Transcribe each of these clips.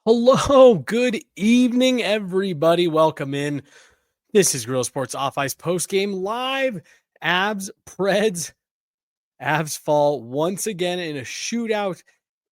Hello, good evening, everybody. Welcome in. This is Guerilla Sports Off Ice Postgame Live. Preds. Avs fall once again in a shootout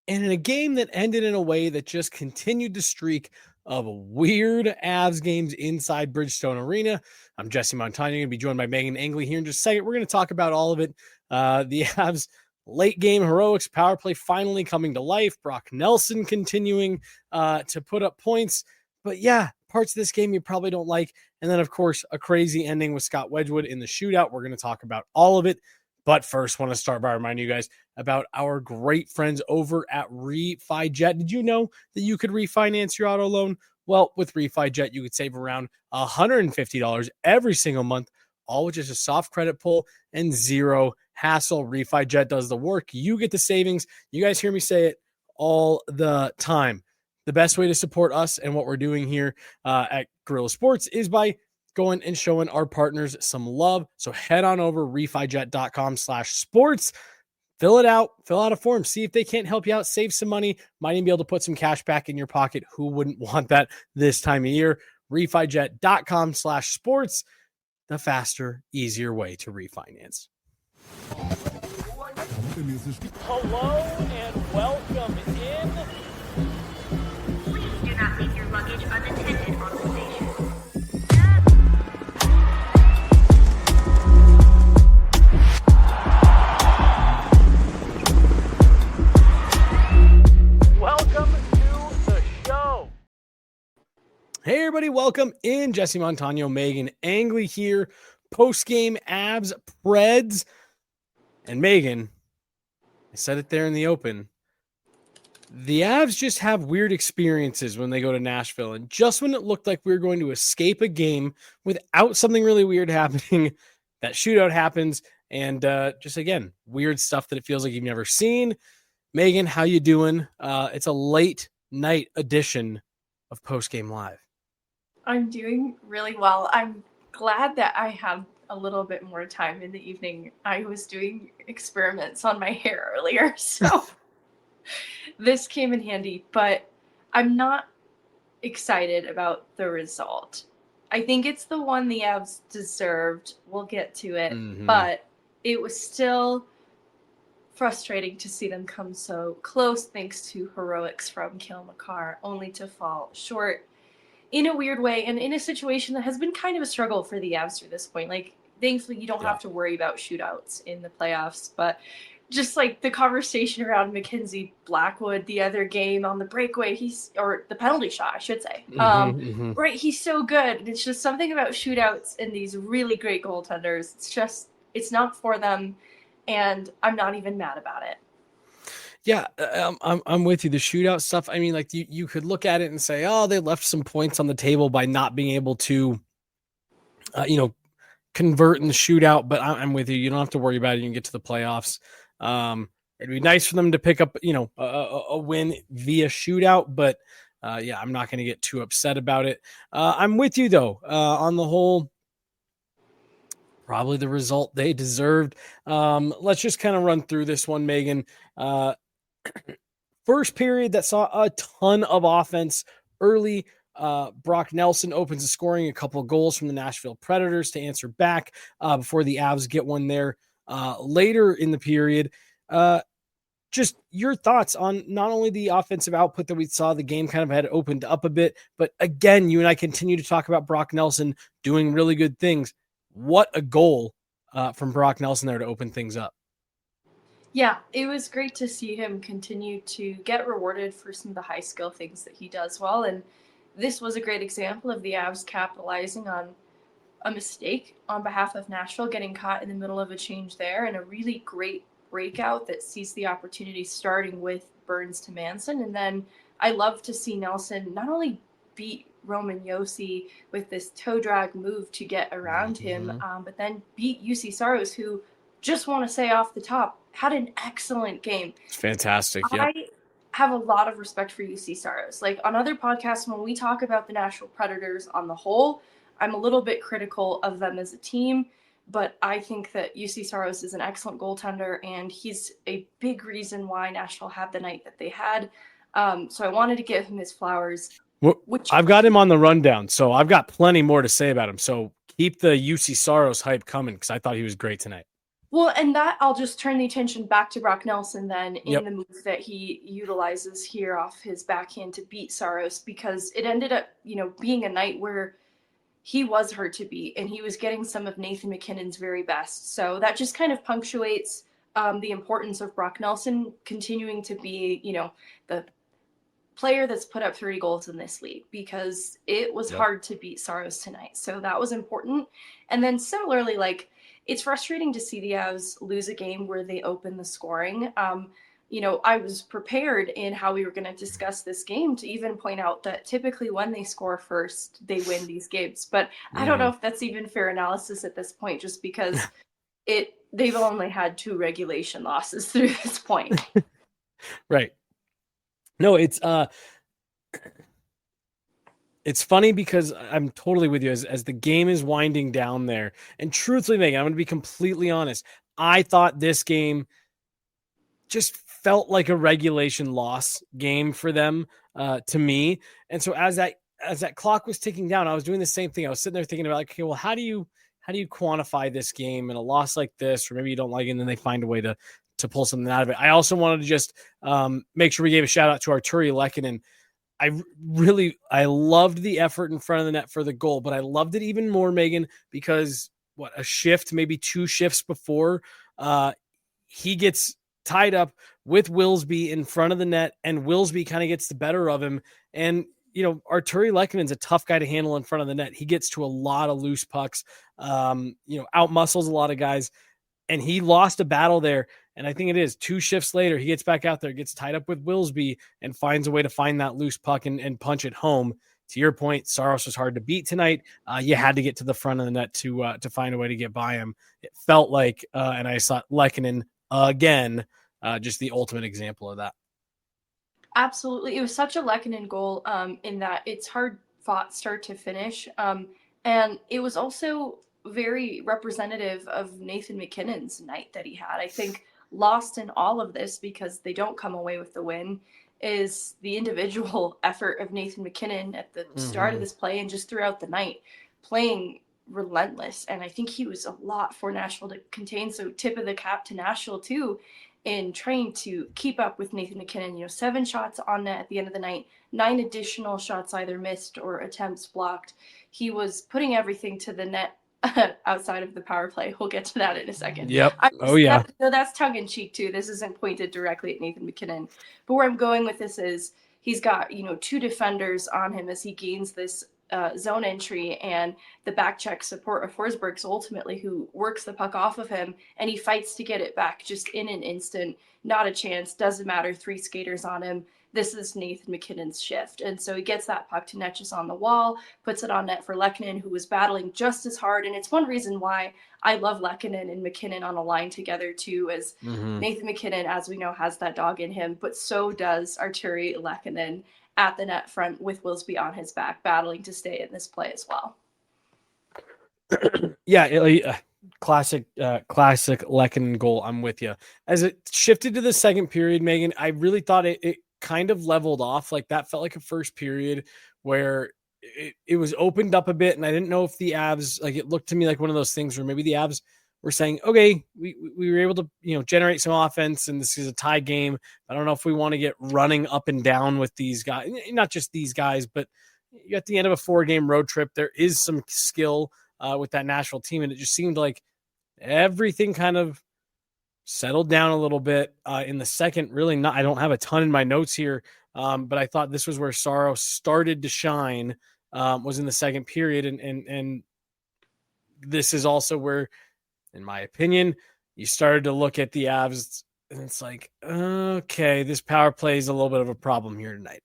and in a game that ended in a way that just continued the streak of weird Avs games inside Bridgestone Arena. I'm Jesse Montano. Going to be joined by Meghan Angley here in just a second. We're going to talk about all of it. The Avs late game heroics, power play finally coming to life. Brock Nelson continuing to put up points. But yeah, parts of this game you probably don't like. And then, of course, a crazy ending with Scott Wedgwood in the shootout. We're going to talk about all of it. But first, want to start by reminding you guys about our great friends over at RefiJet. Did you know that you could refinance your auto loan? Well, with RefiJet, you could save around $150 every single month, all with just a soft credit pull and zero hassle. RefiJet does the work. You get the savings. You guys hear me say it all the time. The best way to support us and what we're doing here at Guerilla Sports is by going and showing our partners some love. So head on over refijet.com/sports. Fill out a form. See if they can't help you out. Save some money. Might even be able to put some cash back in your pocket. Who wouldn't want that this time of year? refijet.com/sports. The faster, easier way to refinance. Hello and welcome in. Please do not leave your luggage unattended on the station. Welcome to the show. Hey, everybody. Welcome in. Jesse Montano, Meghan Angley here. Post-game Avs, Preds. And Meghan, I said it there in the open. The Avs just have weird experiences when they go to Nashville. And just when it looked like we were going to escape a game without something really weird happening, that shootout happens. And just, again, weird stuff that it feels like you've never seen. Meghan, how you doing? It's a late night edition of Postgame Live. I'm doing really well. I'm glad that I have a little bit more time in the evening. I was doing experiments on my hair earlier, so this came in handy, but I'm not excited about the result. I think it's the one the Avs deserved. We'll get to it, but it was still frustrating to see them come so close thanks to heroics from Cale Makar, only to fall short in a weird way and in a situation that has been kind of a struggle for the Avs through this point. Like, thankfully, you don't have to worry about shootouts in the playoffs, but just like the conversation around Mackenzie Blackwood the other game on the breakaway, or the penalty shot, I should say. Right, he's so good. And it's just something about shootouts and these really great goaltenders. It's not for them. And I'm not even mad about it. Yeah, I'm with you. The shootout stuff, I mean, like you could look at it and say, oh, they left some points on the table by not being able to, convert in the shootout. But I'm with you. You don't have to worry about it. You can get to the playoffs. It'd be nice for them to pick up, a win via shootout. But I'm not going to get too upset about it. I'm with you, though, on the whole. Probably the result they deserved. Let's just kind of run through this one, Meghan. First period that saw a ton of offense early. Brock Nelson opens the scoring, a couple of goals from the Nashville Predators to answer back before the Avs get one there later in the period. Just your thoughts on not only the offensive output that we saw, the game kind of had opened up a bit, but again, you and I continue to talk about Brock Nelson doing really good things. What a goal from Brock Nelson there to open things up. Yeah, it was great to see him continue to get rewarded for some of the high skill things that he does well. And this was a great example of the Avs capitalizing on a mistake on behalf of Nashville, getting caught in the middle of a change there, and a really great breakout that sees the opportunity starting with Burns to Manson. And then I love to see Nelson not only beat Roman Josi with this toe drag move to get around him, but then beat UC Saros, who, just want to say off the top, had an excellent game. Fantastic. Yep. I have a lot of respect for UC Saros. Like, on other podcasts, when we talk about the Nashville Predators on the whole, I'm a little bit critical of them as a team, but I think that UC Saros is an excellent goaltender, and he's a big reason why Nashville had the night that they had. So I wanted to give him his flowers. Well, Which I've got him on the rundown, so I've got plenty more to say about him. So keep the UC Saros hype coming because I thought he was great tonight. Well, and that I'll just turn the attention back to Brock Nelson then in Yep. the move that he utilizes here off his backhand to beat Saros, because it ended up, being a night where he was hard to beat and he was getting some of Nathan MacKinnon's very best. So that just kind of punctuates the importance of Brock Nelson continuing to be, the player that's put up 30 goals in this league, because it was hard to beat Saros tonight. So that was important. And then similarly, it's frustrating to see the Avs lose a game where they open the scoring. I was prepared in how we were going to discuss this game to even point out that typically when they score first, they win these games. But I don't know if that's even fair analysis at this point, just because they've only had 2 regulation losses through this point. Right. No, it's funny because I'm totally with you as the game is winding down there. And truthfully, Megan, I'm going to be completely honest. I thought this game just felt like a regulation loss game for them, to me. And so as that clock was ticking down, I was doing the same thing. I was sitting there thinking about, okay, well, how do you quantify this game in a loss like this? Or maybe you don't like it and then they find a way to pull something out of it. I also wanted to just make sure we gave a shout out to Arturi Lehkonen. I loved the effort in front of the net for the goal, but I loved it even more, Megan, because a shift, maybe 2 shifts before, he gets tied up with Wilsby in front of the net, and Wilsby kind of gets the better of him. And, Arturi Lehkonen's a tough guy to handle in front of the net. He gets to a lot of loose pucks, outmuscles a lot of guys, and he lost a battle there. And I think it is 2 shifts later, he gets back out there, gets tied up with Wilsby, and finds a way to find that loose puck and punch it home. To your point, Saros was hard to beat tonight. You had to get to the front of the net to find a way to get by him. It felt like, and I saw Lehkonen again, just the ultimate example of that. Absolutely. It was such a Lehkonen goal in that it's hard fought start to finish. And it was also very representative of Nathan MacKinnon's night that he had. I think lost in all of this, because they don't come away with the win, is the individual effort of Nathan MacKinnon at the start of this play and just throughout the night, playing relentless. And I think he was a lot for Nashville to contain. So tip of the cap to Nashville too, in trying to keep up with Nathan MacKinnon. 7 shots on net at the end of the night, 9 additional shots either missed or attempts blocked. He was putting everything to the net outside of the power play. We'll get to that in a second. Yep. That's tongue in cheek too. This isn't pointed directly at Nathan MacKinnon. But where I'm going with this is he's got, 2 defenders on him as he gains this zone entry, and the back check support of Forsberg's ultimately who works the puck off of him, and he fights to get it back just in an instant. Not a chance. Doesn't matter. 3 skaters on him. This is Nathan MacKinnon's shift. And so he gets that puck to net just on the wall, puts it on net for Lehkonen, who was battling just as hard. And it's one reason why I love Lehkonen and MacKinnon on a line together too, as Nathan MacKinnon, as we know, has that dog in him, but so does Arturi Lehkonen at the net front with Wilsby on his back, battling to stay in this play as well. Yeah, classic Lehkonen goal. I'm with you. As it shifted to the second period, Megan, I really thought it kind of leveled off. Like that felt like a first period where it was opened up a bit, and I didn't know if the Avs, it looked to me like one of those things where maybe the Avs were saying, okay, we were able to generate some offense, and this is a tie game. I don't know if we want to get running up and down with these guys, not just these guys, but at the end of a 4-game road trip, there is some skill with that Nashville team, and it just seemed like everything kind of settled down a little bit in the second. Really not. I don't have a ton in my notes here, but I thought this was where Saros started to shine. Was in the second period, and this is also where, in my opinion, you started to look at the Avs, and it's like, okay, this power play is a little bit of a problem here tonight.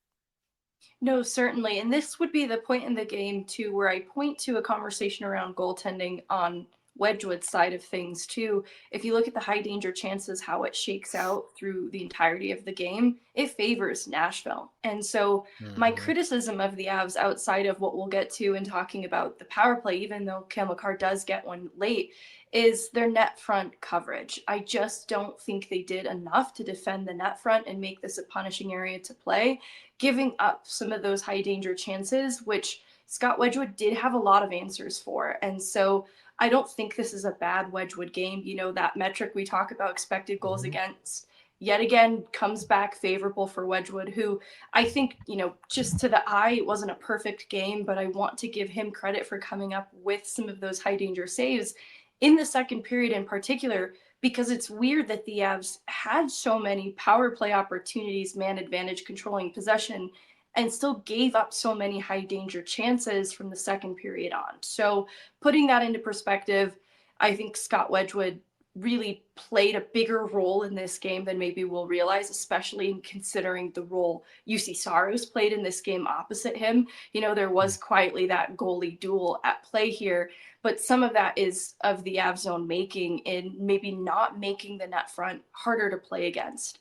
No, certainly. And this would be the point in the game, too, where I point to a conversation around goaltending on Wedgwood's side of things, too. If you look at the high danger chances, how it shakes out through the entirety of the game, it favors Nashville. And so my criticism of the Avs, outside of what we'll get to in talking about the power play, even though Cale Makar does get one late, is their net front coverage. I just don't think they did enough to defend the net front and make this a punishing area to play, giving up some of those high danger chances, which Scott Wedgwood did have a lot of answers for. And so I don't think this is a bad Wedgwood game. You know, that metric we talk about, expected goals against, yet again comes back favorable for Wedgwood, who I think, you know, just to the eye, it wasn't a perfect game, but I want to give him credit for coming up with some of those high danger saves in the second period in particular, because it's weird that the Avs had so many power play opportunities, man advantage, controlling possession, and still gave up so many high danger chances from the second period on. So putting that into perspective, I think Scott Wedgwood really played a bigger role in this game than maybe we'll realize, especially in considering the role UC Saros played in this game opposite him. You know, there was quietly that goalie duel at play here, but some of that is of the Avs own making in maybe not making the net front harder to play against.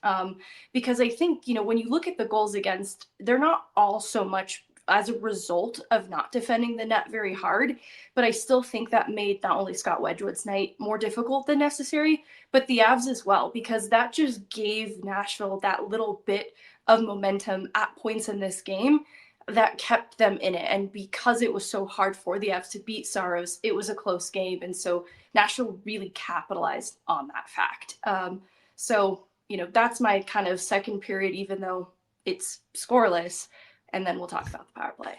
Because I think, you know, when you look at the goals against, they're not all so much as a result of not defending the net very hard. But I still think that made not only Scott Wedgwood's night more difficult than necessary, but the Avs as well, because that just gave Nashville that little bit of momentum at points in this game that kept them in it. And because it was so hard for the Avs to beat Saros, it was a close game. And so Nashville really capitalized on that fact. So, you know, that's my kind of second period, even though it's scoreless. And then we'll talk about the power play.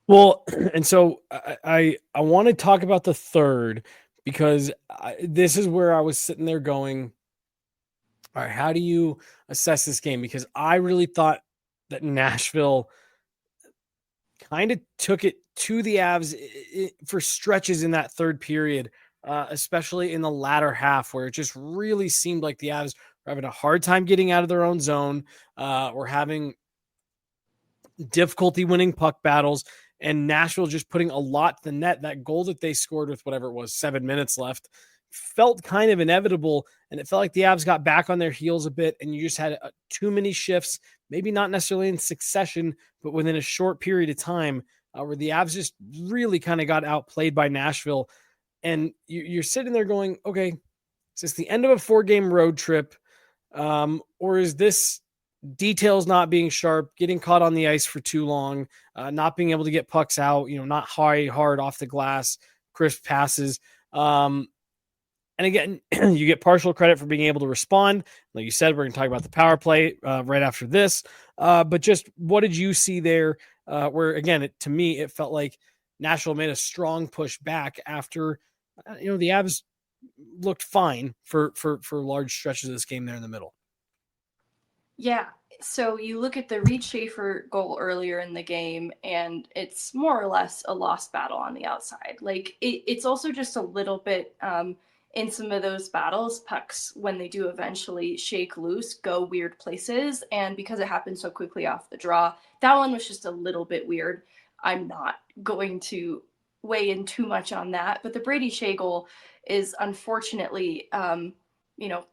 Well, and so I want to talk about the third, because this is where I was sitting there going, all right, how do you assess this game? Because I really thought that Nashville kind of took it to the Avs for stretches in that third period, especially in the latter half, where it just really seemed like the Avs were having a hard time getting out of their own zone, or having difficulty winning puck battles, and Nashville just putting a lot to the net. That goal that they scored with whatever it was, 7 minutes left, felt kind of inevitable, and it felt like the Avs got back on their heels a bit, and you just had too many shifts, maybe not necessarily in succession, but within a short period of time, where the Avs just really kind of got outplayed by Nashville. And you're sitting there going, okay, is this the end of a 4-game road trip, or is this details not being sharp, getting caught on the ice for too long, not being able to get pucks out, you know, not hard off the glass, crisp passes. And again, you get partial credit for being able to respond. Like you said, we're going to talk about the power play right after this. But just what did you see there? Where again, to me, it felt like Nashville made a strong push back after, you know, the Avs looked fine for large stretches of this game there in the middle. Yeah. So you look at the Reed Schaefer goal earlier in the game, and it's more or less a lost battle on the outside. Like it's also just a little bit in some of those battles, pucks, when they do eventually shake loose, go weird places. And because it happened so quickly off the draw, that one was just a little bit weird. I'm not going to weigh in too much on that. But the Brady Shea goal is unfortunately, you know,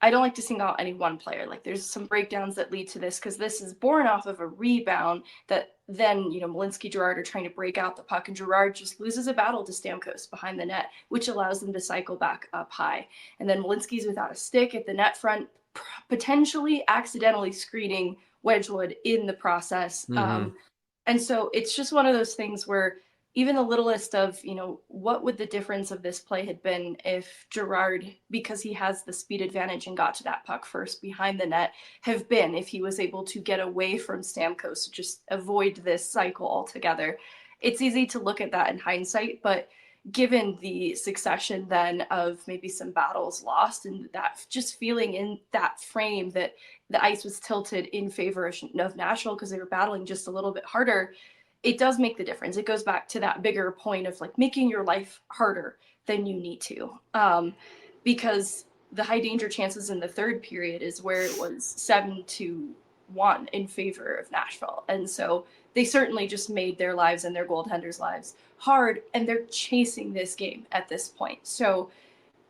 I don't like to single out any one player. Like there's some breakdowns that lead to this, because this is born off of a rebound that then, you know, Malinsky, Girard are trying to break out the puck, and Girard just loses a battle to Stamkos behind the net, which allows them to cycle back up high. And then Malinsky's without a stick at the net front, potentially accidentally screening Wedgwood in the process. And so it's just one of those things where even the littlest of, you know, what would the difference of this play had been if Girard, because he has the speed advantage and got to that puck first behind the net, have been if he was able to get away from Stamkos, to just avoid this cycle altogether. It's easy to look at that in hindsight, but given the succession then of maybe some battles lost, and that just feeling in that frame that the ice was tilted in favor of Nashville because they were battling just a little bit harder, it does make the difference. It goes back to that bigger point of like making your life harder than you need to. Because the high danger chances in the third period is where it was 7-1 in favor of Nashville. And so they certainly just made their lives and their goaltenders' lives hard, and they're chasing this game at this point. So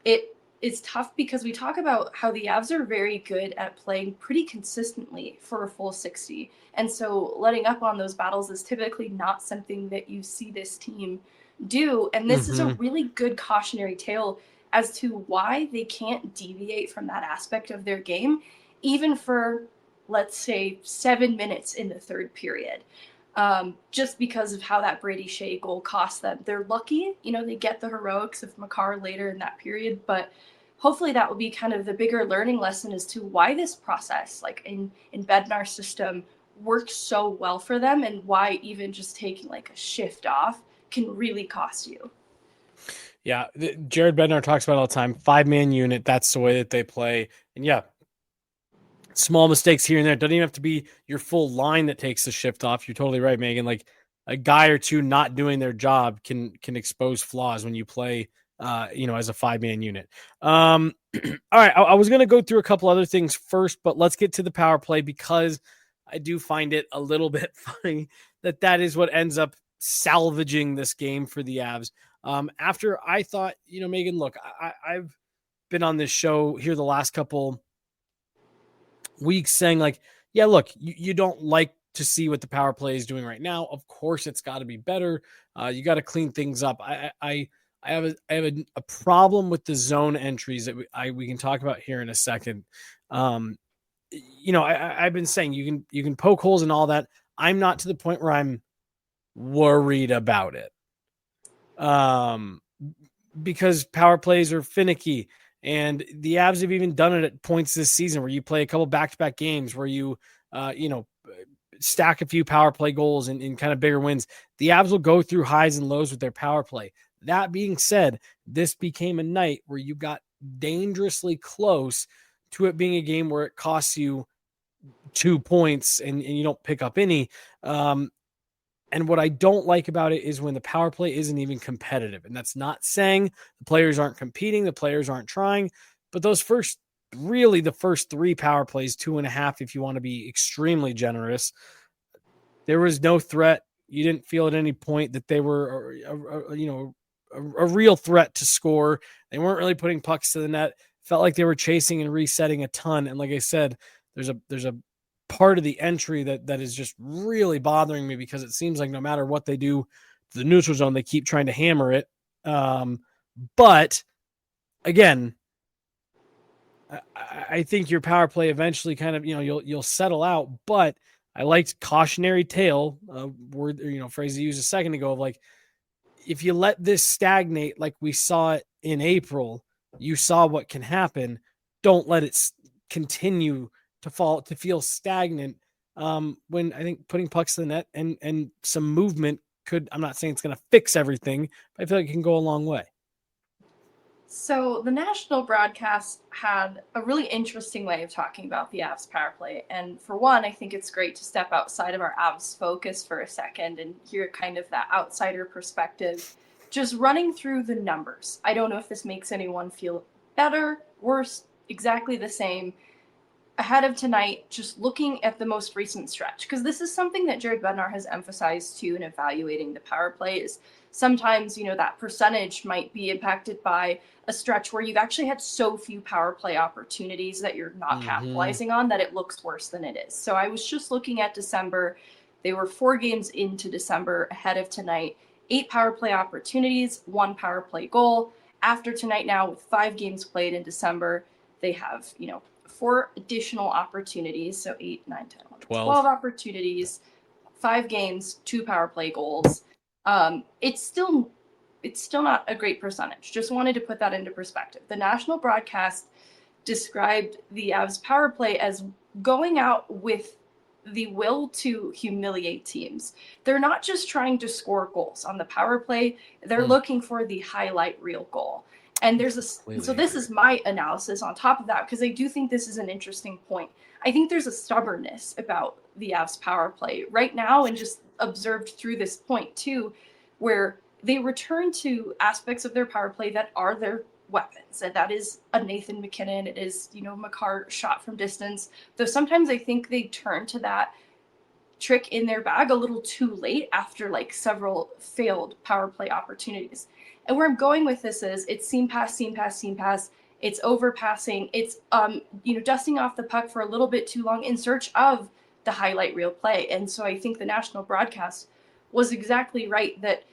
it is tough, because we talk about how the Avs are very good at playing pretty consistently for a full 60. And so letting up on those battles is typically not something that you see this team do. And this is a Mhm. really good cautionary tale as to why they can't deviate from that aspect of their game, even for, let's say, 7 minutes in the third period. Just because of how that Brady Shea goal cost them. They're lucky, they get the heroics of Makar later in that period, but hopefully that will be kind of the bigger learning lesson as to why this process, like in Bednar's system, works so well for them, and why even just taking like a shift off can really cost you. Yeah, Jared Bednar talks about it all the time. 5-man unit. That's the way that they play. And yeah, small mistakes here and there. It doesn't even have to be your full line that takes the shift off. You're totally right, Megan. Like a guy or two not doing their job can expose flaws when you play, as a 5-man unit. All right, I was going to go through a couple other things first, but let's get to the power play because I do find it a little bit funny that is what ends up salvaging this game for the Avs. After I thought, Megan, look, I've been on this show here the last couple weeks saying like, yeah, look, you don't like to see what the power play is doing right now. Of course, it's got to be better. You got to clean things up. I have a problem with the zone entries that we can talk about here in a second. I've been saying you can poke holes and all that. I'm not to the point where I'm worried about it. Because power plays are finicky. And the Avs have even done it at points this season where you play a couple back-to-back games where you, stack a few power play goals and kind of bigger wins. The Avs will go through highs and lows with their power play. That being said, this became a night where you got dangerously close to it being a game where it costs you 2 points and you don't pick up any. And what I don't like about it is when the power play isn't even competitive. And that's not saying the players aren't competing, the players aren't trying, but the first 3 power plays, 2.5, if you want to be extremely generous, there was no threat. You didn't feel at any point that they were, a real threat to score. They weren't really putting pucks to the net. Felt like they were chasing and resetting a ton. And like I said, there's a part of the entry that is just really bothering me because it seems like no matter what they do to the neutral zone, they keep trying to hammer it. But again, I think your power play eventually kind of, you'll settle out, but I liked cautionary tale, word, phrase you used a second ago of like, if you let this stagnate, like we saw it in April, you saw what can happen. Don't let it continue to feel stagnant. When I think putting pucks to the net and some movement I'm not saying it's going to fix everything, but I feel like it can go a long way. So the national broadcast had a really interesting way of talking about the Avs power play. And for one, I think it's great to step outside of our Avs focus for a second and hear kind of that outsider perspective, just running through the numbers. I don't know if this makes anyone feel better, worse, exactly the same. Ahead of tonight, just looking at the most recent stretch, because this is something that Jared Bednar has emphasized too in evaluating the power play, is sometimes, that percentage might be impacted by a stretch where you've actually had so few power play opportunities that you're not capitalizing on that it looks worse than it is. So I was just looking at December. They were 4 games into December ahead of tonight, 8 power play opportunities, 1 power play goal. After tonight now, with 5 games played in December, they have, 4 additional opportunities. So 8, 9, 10, 11, 12 opportunities, 5 games, 2 power play goals. It's still not a great percentage. Just wanted to put that into perspective. The national broadcast described the Avs power play as going out with the will to humiliate teams. They're not just trying to score goals on the power play. They're looking for the highlight reel goal. And so this is my analysis on top of that, because I do think this is an interesting point. I think there's a stubbornness about the Avs power play right now, and just observed through this point too, where they return to aspects of their power play that are their weapons. And that is a Nathan MacKinnon. It is, Makar shot from distance. Though sometimes I think they turn to that trick in their bag a little too late after like several failed power play opportunities. And where I'm going with this is it's seam pass, it's overpassing, it's dusting off the puck for a little bit too long in search of the highlight reel play. And so I think the national broadcast was exactly right that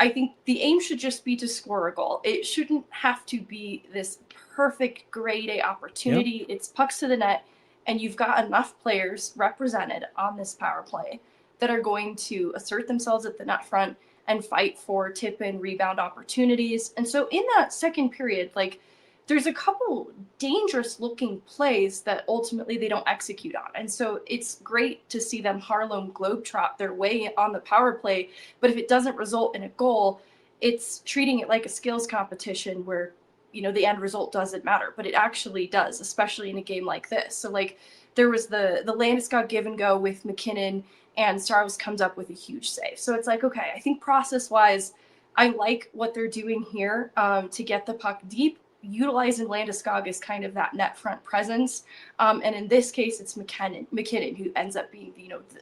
I think the aim should just be to score a goal. It shouldn't have to be this perfect grade A opportunity. It's pucks to the net, and you've got enough players represented on this power play that are going to assert themselves at the net front and fight for tip and rebound opportunities. And so in that second period, like, there's a couple dangerous looking plays that ultimately they don't execute on. And so it's great to see them Harlem Globetrot their way on the power play. But if it doesn't result in a goal, it's treating it like a skills competition where, the end result doesn't matter. But it actually does, especially in a game like this. So, like, there was the Landeskog give and go with McKinnon, and Saros comes up with a huge save. So it's like, okay, I think process-wise, I like what they're doing here to get the puck deep, utilizing Landeskog as kind of that net front presence. And in this case, it's McKinnon who ends up being,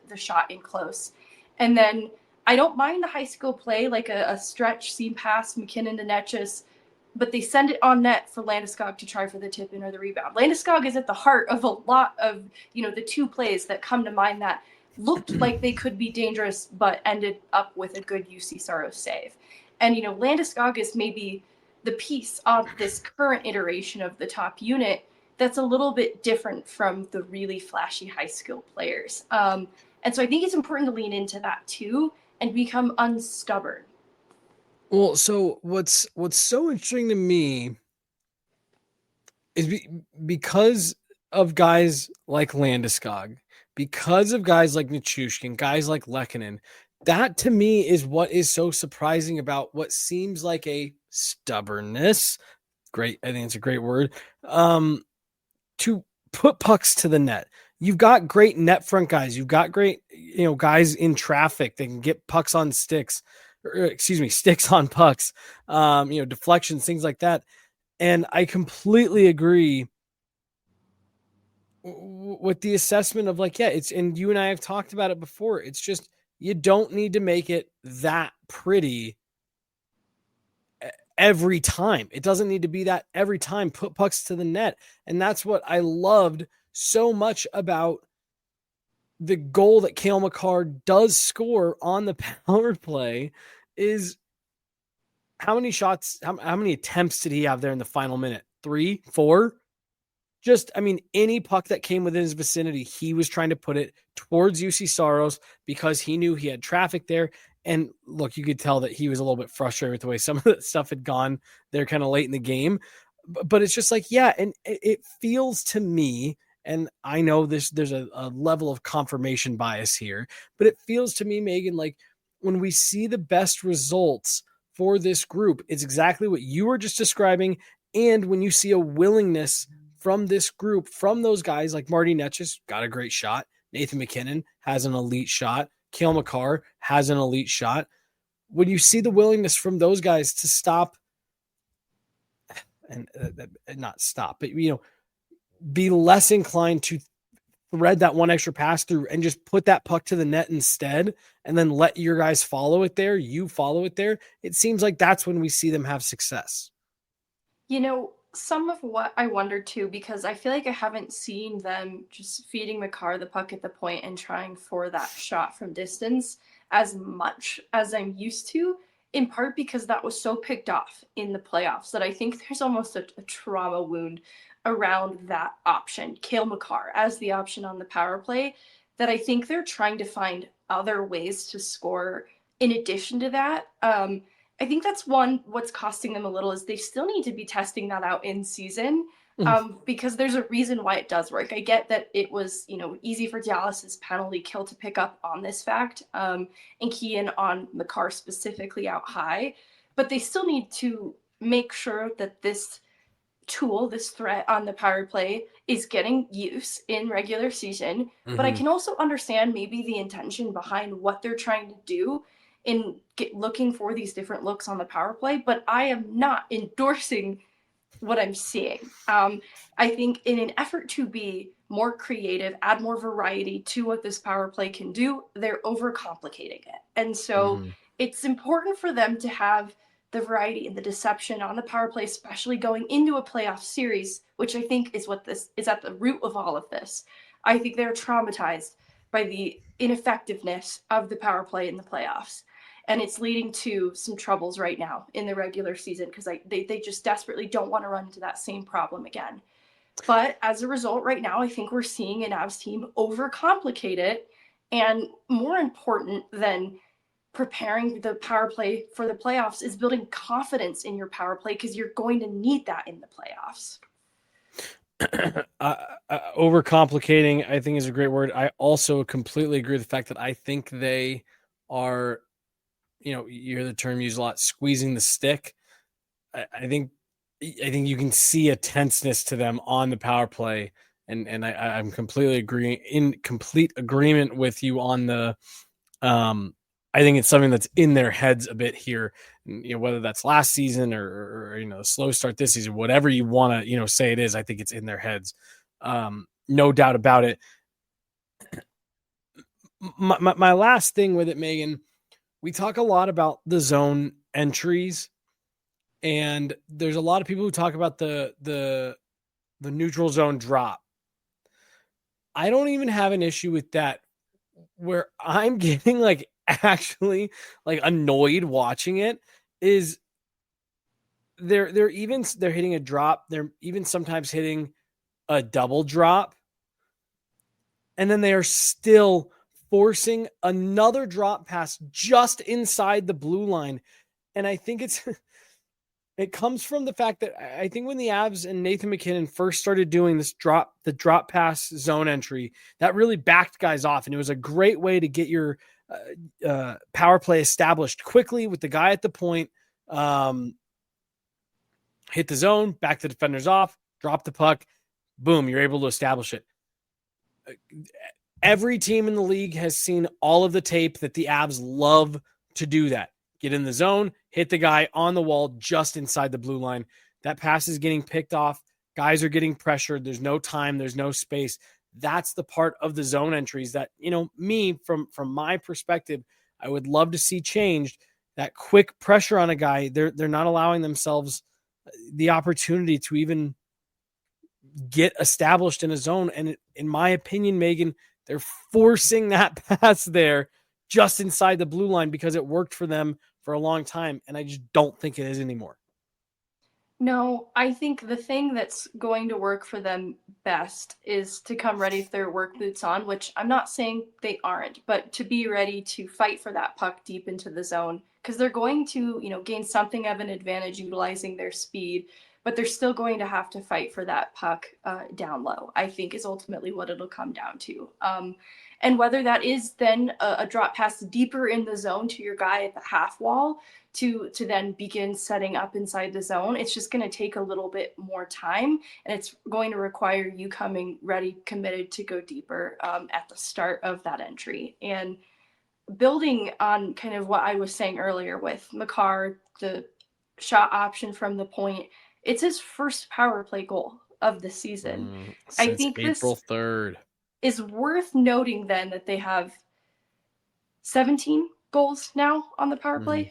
the shot in close. And then I don't mind the high skill play, like a stretch seam pass, McKinnon to Netchus, but they send it on net for Landeskog to try for the tip in or the rebound. Landeskog is at the heart of a lot of, the two plays that come to mind that looked like they could be dangerous, but ended up with a good UC Saros save. And, Landeskog is maybe the piece of this current iteration of the top unit that's a little bit different from the really flashy high skill players. And so I think it's important to lean into that too and become unstubborn. Well, so what's so interesting to me is because of guys like Landeskog, because of guys like Nichushkin, guys like Lehkonen, that to me is what is so surprising about what seems like a stubbornness. Great. I think it's a great word. To put pucks to the net. You've got great net front guys. You've got great, guys in traffic. They can get pucks on sticks, sticks on pucks, deflections, things like that. And I completely agree with the assessment of and you and I have talked about it before. It's just, you don't need to make it that pretty every time. It doesn't need to be that every time. Put pucks to the net. And that's what I loved so much about the goal that Cale Makar does score on the power play is how many shots, how many attempts did he have there in the final minute? 3, 4? Just, any puck that came within his vicinity, he was trying to put it towards UC Saros because he knew he had traffic there. And look, you could tell that he was a little bit frustrated with the way some of the stuff had gone there kind of late in the game. But it's just like, yeah, and it feels to me, and I know there's a level of confirmation bias here, but it feels to me, Megan, like when we see the best results for this group, it's exactly what you were just describing. And when you see a willingness from this group, from those guys like Marty Netchus, got a great shot. Nathan McKinnon has an elite shot. Cale Makar has an elite shot. When you see the willingness from those guys to stop and not stop, but, be less inclined to thread that one extra pass through and just put that puck to the net instead, and then let your guys follow it there. You follow it there. It seems like that's when we see them have success. Some of what I wondered too, because I feel like I haven't seen them just feeding Makar the puck at the point and trying for that shot from distance as much as I'm used to, in part because that was so picked off in the playoffs that I think there's almost a trauma wound around that option, Cale Makar as the option on the power play, that I think they're trying to find other ways to score in addition to that. I think that's what's costing them a little is they still need to be testing that out in season because there's a reason why it does work. I get that it was, easy for Dallas's penalty kill to pick up on this fact and key in on Makar specifically out high, but they still need to make sure that this tool, this threat on the power play is getting use in regular season. Mm-hmm. But I can also understand maybe the intention behind what they're trying to do in looking for these different looks on the power play, but I am not endorsing what I'm seeing. I think in an effort to be more creative, add more variety to what this power play can do, they're overcomplicating it. And so it's important for them to have the variety and the deception on the power play, especially going into a playoff series, which I think is what this is at the root of all of this. I think they're traumatized by the ineffectiveness of the power play in the playoffs. And it's leading to some troubles right now in the regular season because they just desperately don't want to run into that same problem again. But as a result, right now, I think we're seeing an Avs team overcomplicate it. And more important than preparing the power play for the playoffs is building confidence in your power play, because you're going to need that in the playoffs. Overcomplicating, I think, is a great word. I also completely agree with the fact that I think they are, you hear the term used a lot, squeezing the stick. I think you can see a tenseness to them on the power play, and I'm completely in complete agreement with you on the. I think it's something that's in their heads a bit here, whether that's last season or slow start this season, whatever you want to say it is. I think it's in their heads, no doubt about it. My last thing with it, Megan, we talk a lot about the zone entries, and there's a lot of people who talk about the neutral zone drop. I don't even have an issue with that. Where I'm getting actually annoyed watching it is they're hitting a drop. They're even sometimes hitting a double drop, and then they are still forcing another drop pass just inside the blue line. And I think it comes from the fact that I think when the Avs and Nathan MacKinnon first started doing the drop pass zone entry, that really backed guys off. And it was a great way to get your power play established quickly with the guy at the point, hit the zone, back the defenders off, drop the puck, boom, you're able to establish it. Every team in the league has seen all of the tape that the Avs love to do that. Get in the zone, hit the guy on the wall just inside the blue line. That pass is getting picked off. Guys are getting pressured. There's no time. There's no space. That's the part of the zone entries that, me, from my perspective, I would love to see changed. That quick pressure on a guy, they're not allowing themselves the opportunity to even get established in a zone. And in my opinion, Megan, they're forcing that pass there just inside the blue line because it worked for them for a long time. And I just don't think it is anymore. No, I think the thing that's going to work for them best is to come ready with their work boots on, which I'm not saying they aren't, but to be ready to fight for that puck deep into the zone, because they're going to, gain something of an advantage utilizing their speed, but they're still going to have to fight for that puck down low, I think is ultimately what it'll come down to. And whether that is then a drop pass deeper in the zone to your guy at the half wall to then begin setting up inside the zone, it's just going to take a little bit more time, and it's going to require you coming ready, committed to go deeper at the start of that entry. And building on kind of what I was saying earlier with Makar, the shot option from the point, it's his first power play goal of the season. I think April 3rd. Is worth noting then that they have 17 goals now on the power play.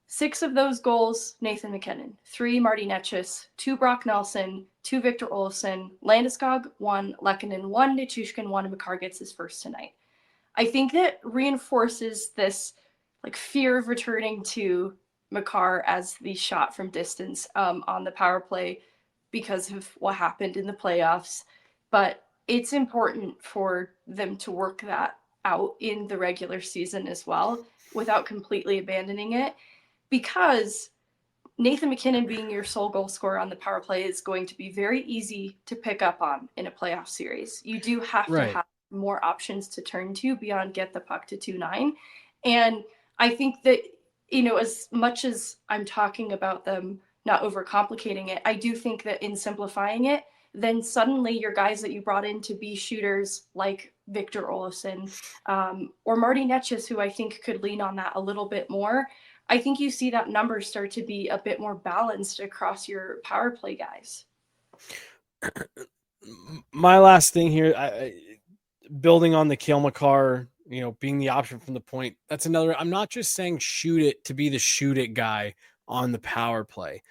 6 of those goals, Nathan MacKinnon, 3 Marty Necas, 2 Brock Nelson, 2 Victor Olofsson, Landeskog 1, Lehkonen 1, Nichushkin 1, and Makar gets his first tonight. I think that reinforces this fear of returning to Makar as the shot from distance on the power play because of what happened in the playoffs. But it's important for them to work that out in the regular season as well without completely abandoning it, because Nathan MacKinnon being your sole goal scorer on the power play is going to be very easy to pick up on in a playoff series. You do have to have more options to turn to beyond get the puck to 2-9. And I think that, as much as I'm talking about them not overcomplicating it, I do think that in simplifying it, then suddenly your guys that you brought in to be shooters like Victor Olofsson or Marty Necas, who I think could lean on that a little bit more, I think you see that number start to be a bit more balanced across your power play guys. My last thing here, building on the Cale Makar, being the option from the point, that's another. I'm not just saying shoot it to be the shoot it guy on the power play.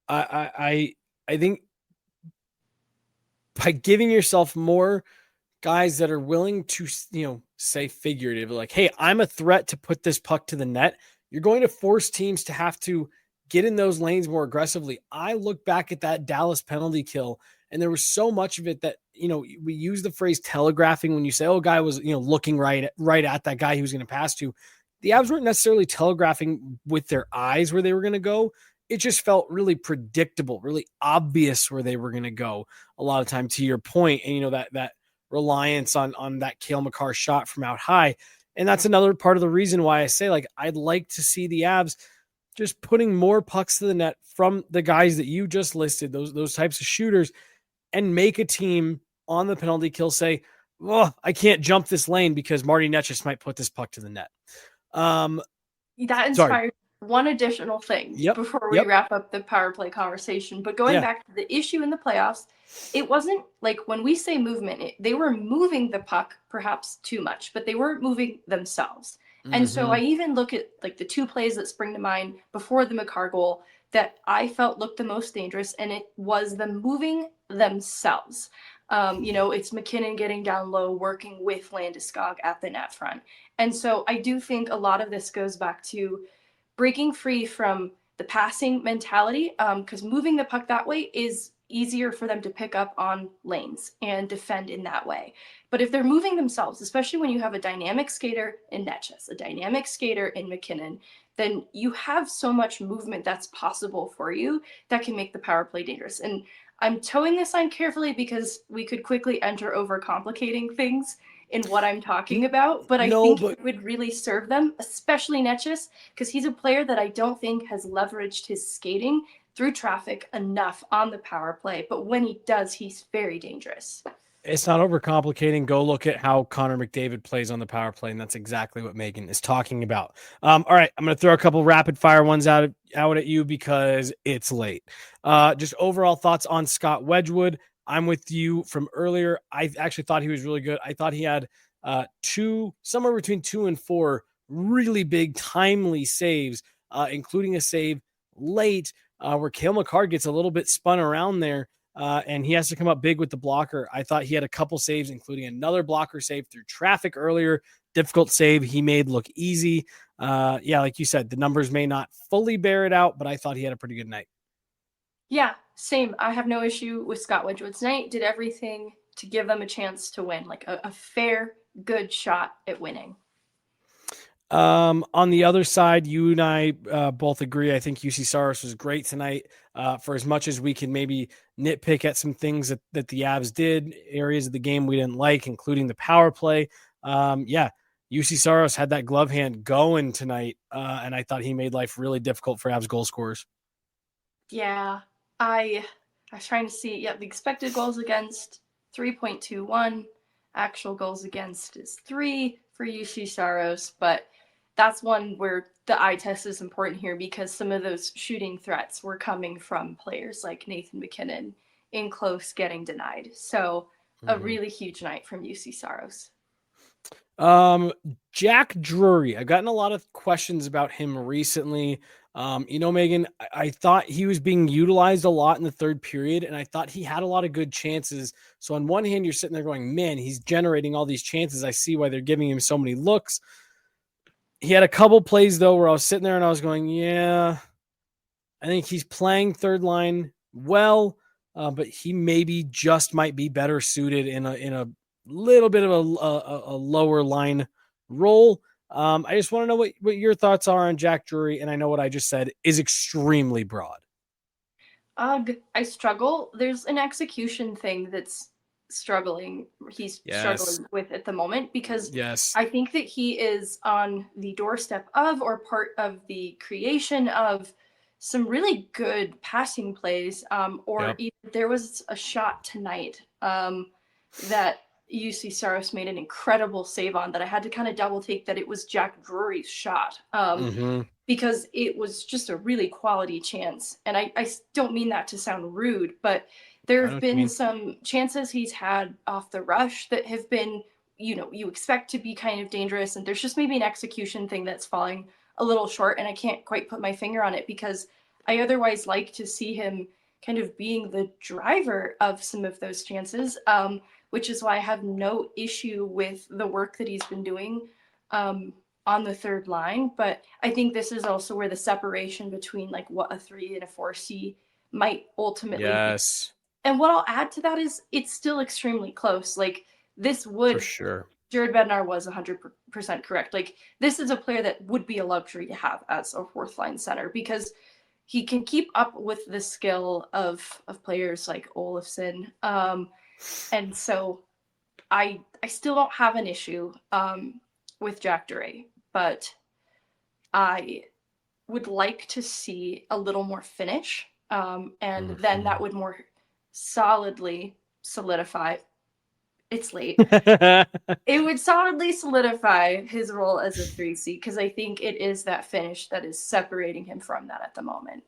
I think by giving yourself more guys that are willing to, say figurative, like, hey, I'm a threat to put this puck to the net. You're going to force teams to have to get in those lanes more aggressively. I look back at that Dallas penalty kill, and there was so much of it that, we use the phrase telegraphing when you say, oh, guy was, looking right at that guy he was going to pass to. The Avs weren't necessarily telegraphing with their eyes where they were going to go. It just felt really predictable, really obvious where they were going to go a lot of time, to your point. And, that reliance on that Cale Makar shot from out high. And that's another part of the reason why I say, like, I'd like to see the Avs just putting more pucks to the net from the guys that you just listed, those types of shooters, and make a team on the penalty kill say, oh, I can't jump this lane because Marty Netchus might put this puck to the net. That inspired one additional thing before we wrap up the power play conversation. But going back to the issue in the playoffs, it wasn't like when we say movement, they were moving the puck perhaps too much, but they weren't moving themselves. And so I even look at like the two plays that spring to mind before the Makar goal that I felt looked the most dangerous, and it was them moving themselves. It's McKinnon getting down low, working with Landeskog at the net front. And so I do think a lot of this goes back to breaking free from the passing mentality, because moving the puck that way is easier for them to pick up on lanes and defend in that way. But if they're moving themselves, especially when you have a dynamic skater in Netchus, a dynamic skater in McKinnon, then you have so much movement that's possible for you that can make the power play dangerous. And I'm towing this line carefully because we could quickly enter overcomplicating things in what I'm talking about, but I think it would really serve them, especially Netchus, because he's a player that I don't think has leveraged his skating through traffic enough on the power play. But when he does, he's very dangerous. It's not overcomplicating. Go look at how Connor McDavid plays on the power play, and that's exactly what Megan is talking about. All right, I'm going to throw a couple rapid fire ones out at you because it's late. Just overall thoughts on Scott Wedgwood. I'm with you from earlier. I actually thought he was really good. I thought he had somewhere between 2 and 4 really big, timely saves, including a save late where Cale Makar gets a little bit spun around there. And he has to come up big with the blocker. I thought he had a couple saves, including another blocker save through traffic earlier. Difficult save he made look easy. Like you said, the numbers may not fully bear it out, but I thought he had a pretty good night. Yeah, same. I have no issue with Scott Wedgwood's night. Did everything to give them a chance to win, like a fair, good shot at winning. On the other side, you and I both agree. I think UC Saros was great tonight. For as much as we can maybe nitpick at some things that the Avs did, areas of the game we didn't like, including the power play. UC Saros had that glove hand going tonight, and I thought he made life really difficult for Avs goal scorers. Yeah, I was trying to see. Yeah, the expected goals against 3.21, actual goals against is 3 for UC Saros, but that's one where the eye test is important here because some of those shooting threats were coming from players like Nathan McKinnon in close getting denied. So a really huge night from UC Saros. Jack Drury. I've gotten a lot of questions about him recently. Megan, I thought he was being utilized a lot in the third period, and I thought he had a lot of good chances. So on one hand, you're sitting there going, man, he's generating all these chances. I see why they're giving him so many looks. He had a couple plays, though, where I was sitting there and I was going, yeah, I think he's playing third line well, but he maybe just might be better suited in a little bit of a lower line role. I just want to know what your thoughts are on Jack Drury, and I know what I just said is extremely broad. I struggle. There's an execution thing that's struggling with at the moment because I think that he is on the doorstep of or part of the creation of some really good passing plays. Even there was a shot tonight that UC Saros made an incredible save on that I had to kind of double take that it was Jack Drury's shot because it was just a really quality chance. And I don't mean that to sound rude, but there have been some chances he's had off the rush that have been, you expect to be kind of dangerous. And there's just maybe an execution thing that's falling a little short. And I can't quite put my finger on it because I otherwise like to see him kind of being the driver of some of those chances. which is why I have no issue with the work that he's been doing on the third line. But I think this is also where the separation between like what a 3 and a 4C might ultimately be. Yes, And what I'll add to that is it's still extremely close. Like this for would, sure. Jared Bednar was 100% correct. Like this is a player that would be a luxury to have as a fourth line center because he can keep up with the skill of players like Olofsson. And so I still don't have an issue with Jack Duray, but I would like to see a little more finish. And then that would more solidly solidify. It's late. It would solidly solidify his role as a 3C because I think it is that finish that is separating him from that at the moment.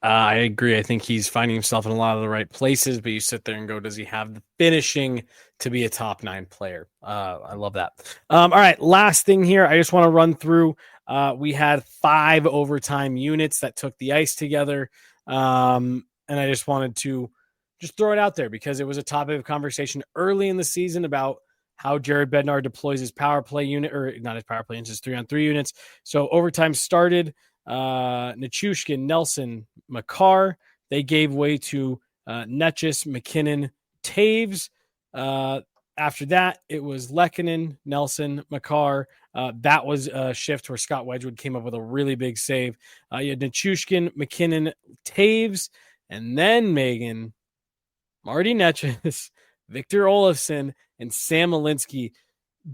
I agree. I think he's finding himself in a lot of the right places, but you sit there and go, does he have the finishing to be a top 9 player? I love that. All right. Last thing here. I just want to run through. We had 5 overtime units that took the ice together. And I just wanted to just throw it out there because it was a topic of conversation early in the season about how Jared Bednar deploys his power play unit, or not his power play, his 3-on-3 units. So overtime started. Nichushkin, Nelson, Makar. They gave way to Netchis, McKinnon, Taves. After that, it was Lehkonen, Nelson, Makar. That was a shift where Scott Wedgwood came up with a really big save. You had Nichushkin, McKinnon, Taves, and then Megan, Marty Netchis, Victor Olofsson, and Sam Alinsky.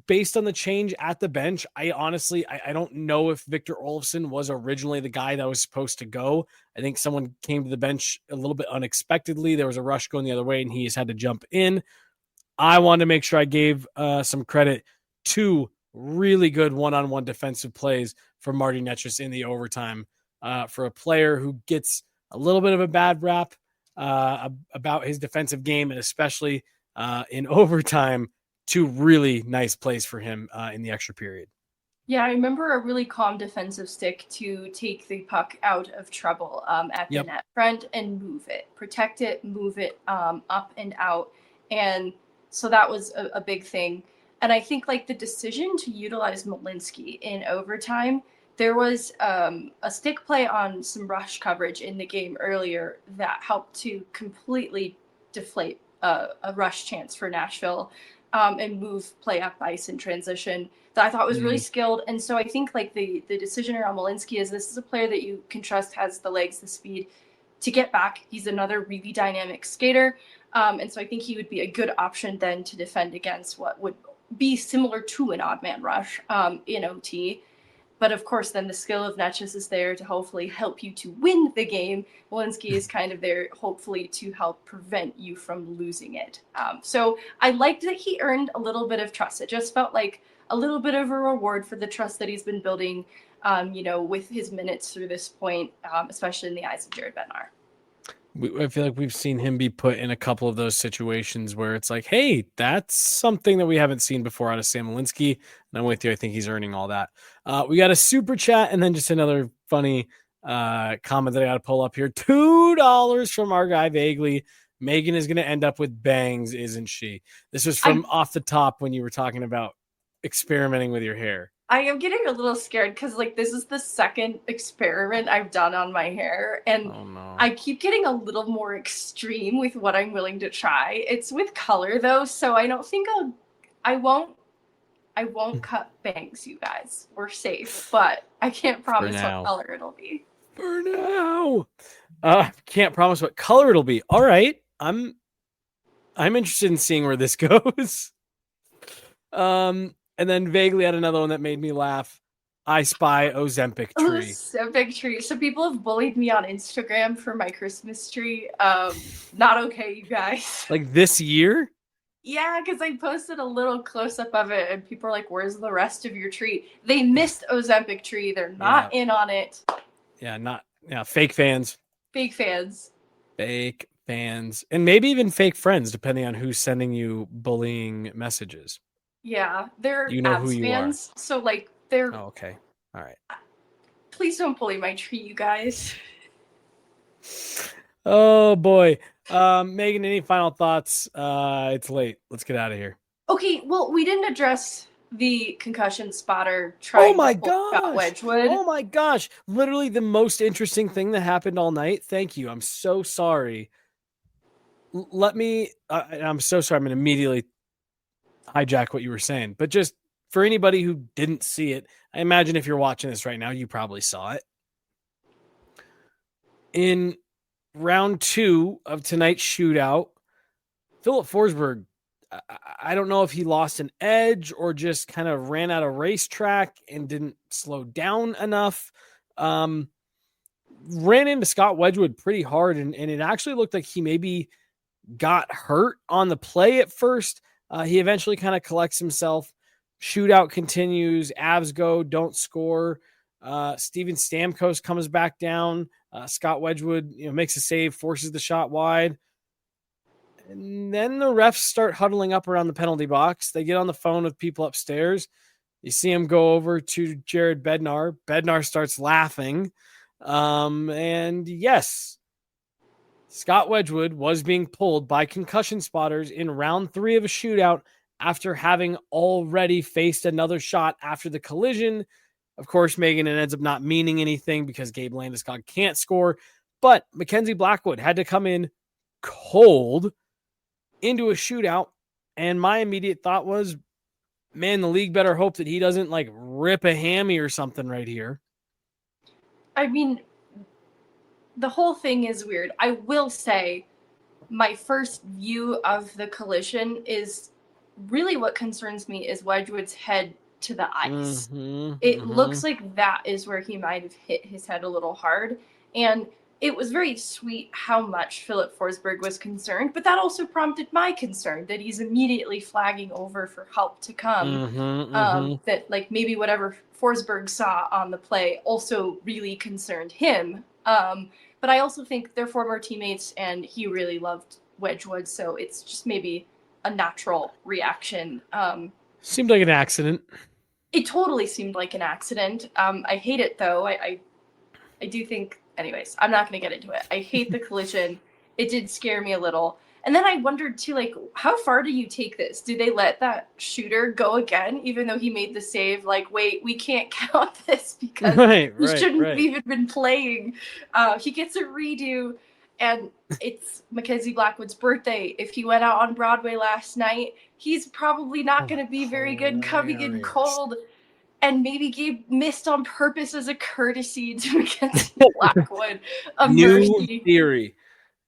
Based on the change at the bench, I honestly don't know if Victor Olofsson was originally the guy that was supposed to go. I think someone came to the bench a little bit unexpectedly. There was a rush going the other way, and he just had to jump in. I wanted to make sure I gave some credit to really good one-on-one defensive plays for Marty Netchis in the overtime for a player who gets a little bit of a bad rap about his defensive game, and especially in overtime. 2 really nice plays for him in the extra period. Yeah, I remember a really calm defensive stick to take the puck out of trouble at the net front and move it, protect it, move it up and out. And so that was a big thing. And I think like the decision to utilize Malinsky in overtime, there was a stick play on some rush coverage in the game earlier that helped to completely deflate a rush chance for Nashville. And move play up ice in transition that I thought was really skilled. And so I think like the decision around Malinsky is this is a player that you can trust has the legs, the speed to get back. He's another really dynamic skater. And so I think he would be a good option then to defend against what would be similar to an odd man rush in OT. But of course, then the skill of Netchis is there to hopefully help you to win the game. Walensky is kind of there, hopefully, to help prevent you from losing it. So I liked that he earned a little bit of trust. It just felt like a little bit of a reward for the trust that he's been building, with his minutes through this point, especially in the eyes of Jared Bednar. I feel like we've seen him be put in a couple of those situations where it's like, hey, that's something that we haven't seen before out of Sam Alinsky. And I'm with you. I think he's earning all that. We got a super chat and then just another funny comment that I got to pull up here. $2 from our guy Vaguely. Megan is going to end up with bangs, isn't she? This was from off the top when you were talking about experimenting with your hair. I am getting a little scared because like this is the second experiment I've done on my hair, and I keep getting a little more extreme with what I'm willing to try. It's with color though, so I don't think I won't cut bangs, you guys. We're safe, but I can't promise what color it'll be. For now. Can't promise what color it'll be. All right. I'm interested in seeing where this goes. And then Vaguely had another one that made me laugh. I spy Ozempic tree. Ozempic tree. So people have bullied me on Instagram for my Christmas tree. Not okay, you guys. Like this year? Yeah, because I posted a little close-up of it, and people are like, where's the rest of your tree? They missed Ozempic tree. They're not in on it. Yeah, fake fans. Fake fans. Fake fans. And maybe even fake friends, depending on who's sending you bullying messages. Yeah, they're who you fans, so like they're. Oh, okay, all right. Please don't bully my tree, you guys. Oh boy, Megan, any final thoughts? It's late. Let's get out of here. Okay, well, we didn't address the concussion spotter Oh trying my to pull Scott gosh. Wedgwood. Oh my gosh. Literally the most interesting thing that happened all night. Thank you. I'm so sorry. Let me, I'm so sorry. I'm going to immediately hijack what you were saying, but just for anybody who didn't see it, I imagine if you're watching this right now, you probably saw it. In round 2 of tonight's shootout, Philip Forsberg, I don't know if he lost an edge or just kind of ran out of racetrack and didn't slow down enough. Ran into Scott Wedgwood pretty hard, and it actually looked like he maybe got hurt on the play at first. He eventually kind of collects himself. Shootout continues. Avs go, don't score. Steven Stamkos comes back down. Scott Wedgwood, makes a save, forces the shot wide. And then the refs start huddling up around the penalty box. They get on the phone with people upstairs. You see him go over to Jared Bednar. Bednar starts laughing. And yes, Scott Wedgwood was being pulled by concussion spotters in round 3 of a shootout after having already faced another shot after the collision. Of course, Megan, it ends up not meaning anything because Gabe Landeskog can't score. But Mackenzie Blackwood had to come in cold into a shootout. And my immediate thought was, man, the league better hope that he doesn't like rip a hammy or something right here. I mean, the whole thing is weird. I will say my first view of the collision is really what concerns me is Wedgwood's head to the ice. It looks like that is where he might have hit his head a little hard. And it was very sweet how much Philip Forsberg was concerned, but that also prompted my concern that he's immediately flagging over for help to come. That like maybe whatever Forsberg saw on the play also really concerned him. But I also think they're former teammates and he really loved Wedgwood, so it's just maybe a natural reaction. Seemed like an accident. It totally seemed like an accident. I hate it though. I do think, anyways, I'm not going to get into it. I hate the collision. It did scare me a little. And then I wondered too, like, how far do you take this? Do they let that shooter go again, even though he made the save? Like, wait, we can't count this because he shouldn't have even been playing. He gets a redo, and it's Mackenzie Blackwood's birthday. If he went out on Broadway last night, he's probably not going to be very good coming in cold. And maybe Gabe missed on purpose as a courtesy to Mackenzie Blackwood.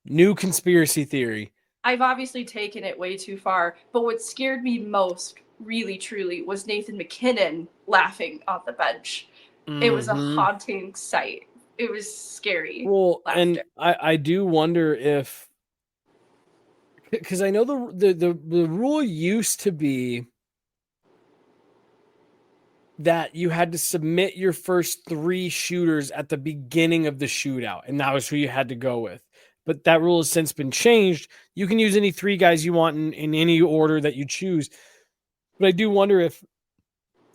New conspiracy theory. I've obviously taken it way too far, but what scared me most, really, truly, was Nathan MacKinnon laughing on the bench. It was a haunting sight. It was scary. Well, laughter. And I do wonder if, because I know the rule used to be that you had to submit your first 3 shooters at the beginning of the shootout, and that was who you had to go with. But that rule has since been changed. You can use any 3 guys you want in any order that you choose. But I do wonder if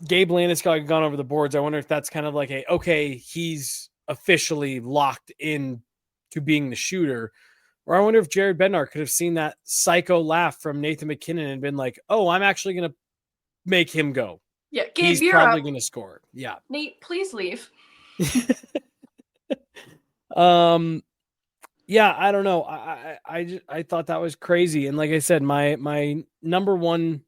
Gabe Landeskog had gone over the boards. I wonder if that's kind of like okay, he's officially locked in to being the shooter. Or I wonder if Jared Bednar could have seen that psycho laugh from Nathan MacKinnon and been like, oh, I'm actually going to make him go. Yeah, Gabe, he's probably going to score. Yeah. Nate, please leave. Yeah, I don't know. I thought that was crazy. And like I said, my number one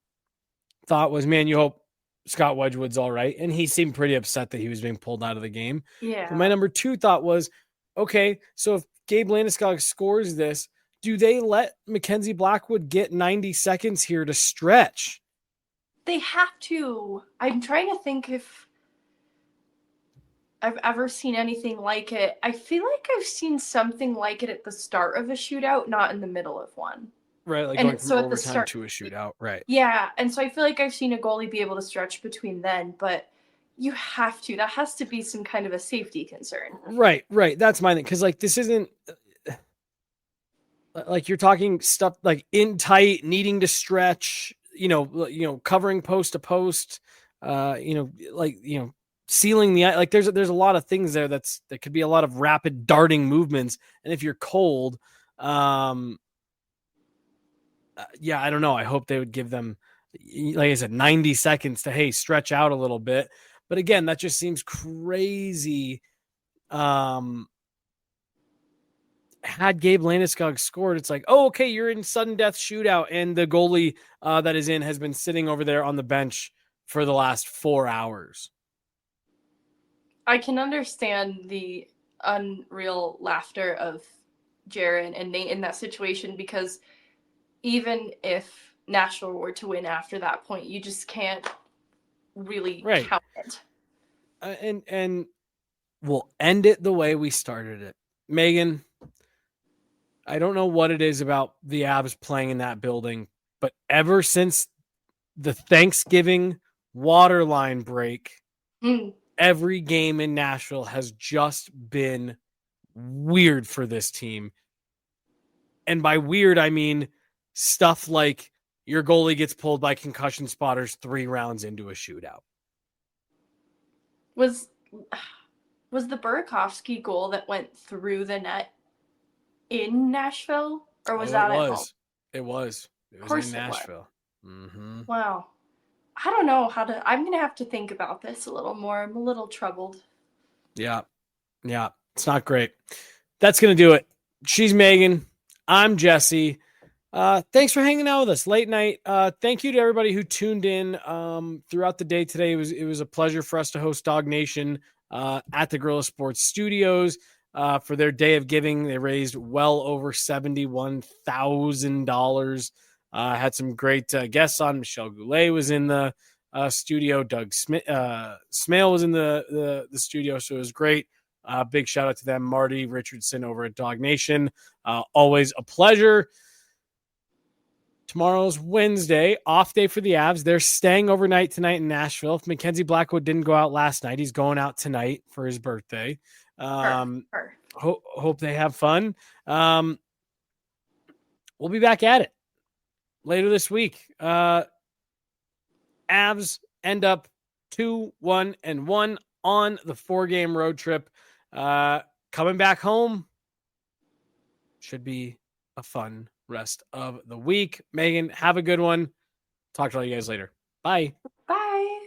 thought was, man, you hope Scott Wedgwood's all right. And he seemed pretty upset that he was being pulled out of the game. Yeah. But my number 2 thought was, okay, so if Gabe Landeskog scores this, do they let Mackenzie Blackwood get 90 seconds here to stretch? They have to. I'm trying to think if I've ever seen anything like it. I feel like I've seen something like it at the start of a shootout, not in the middle of one. Right, like going from overtime to a shootout, right. Yeah, and so I feel like I've seen a goalie be able to stretch between then, but you have to. That has to be some kind of a safety concern. Right. That's my thing, because like this isn't like you're talking stuff like in tight, needing to stretch, covering post to post, sealing the, like there's a lot of things there that could be a lot of rapid darting movements. And if you're cold, yeah, I don't know. I hope they would give them, like I said, 90 seconds to, hey, stretch out a little bit. But again, that just seems crazy. Had Gabe Landeskog scored, it's like, oh, okay, you're in sudden death shootout, and the goalie that is in has been sitting over there on the bench for the last 4 hours. I can understand the unreal laughter of Jaron and Nate in that situation, because even if Nashville were to win after that point, you just can't really count it. And we'll end it the way we started it. Megan, I don't know what it is about the Avs playing in that building, but ever since the Thanksgiving waterline break, every game in Nashville has just been weird for this team. And by weird, I mean stuff like your goalie gets pulled by concussion spotters 3 rounds into a shootout. Was the Burakovsky goal that went through the net in Nashville, or was that at home? It was. It was in Nashville. Mm-hmm. Wow. I don't know I'm going to have to think about this a little more. I'm a little troubled. Yeah. Yeah. It's not great. That's going to do it. She's Megan. I'm Jesse. Thanks for hanging out with us late night. Thank you to everybody who tuned in throughout the day today. It was a pleasure for us to host Dog Nation at the Guerilla Sports Studios for their Day of Giving. They raised well over $71,000. Had some great guests on. Michelle Goulet was in the studio. Doug Smale was in the studio, so it was great. Big shout out to them. Marty Richardson over at Dog Nation. Always a pleasure. Tomorrow's Wednesday, off day for the Avs. They're staying overnight tonight in Nashville. If Mackenzie Blackwood didn't go out last night, he's going out tonight for his birthday. Hope they have fun. We'll be back at it later this week. Avs end up 2-1-1 on the 4-game road trip. Coming back home should be a fun rest of the week. Megan, have a good one. Talk to all you guys later. Bye. Bye.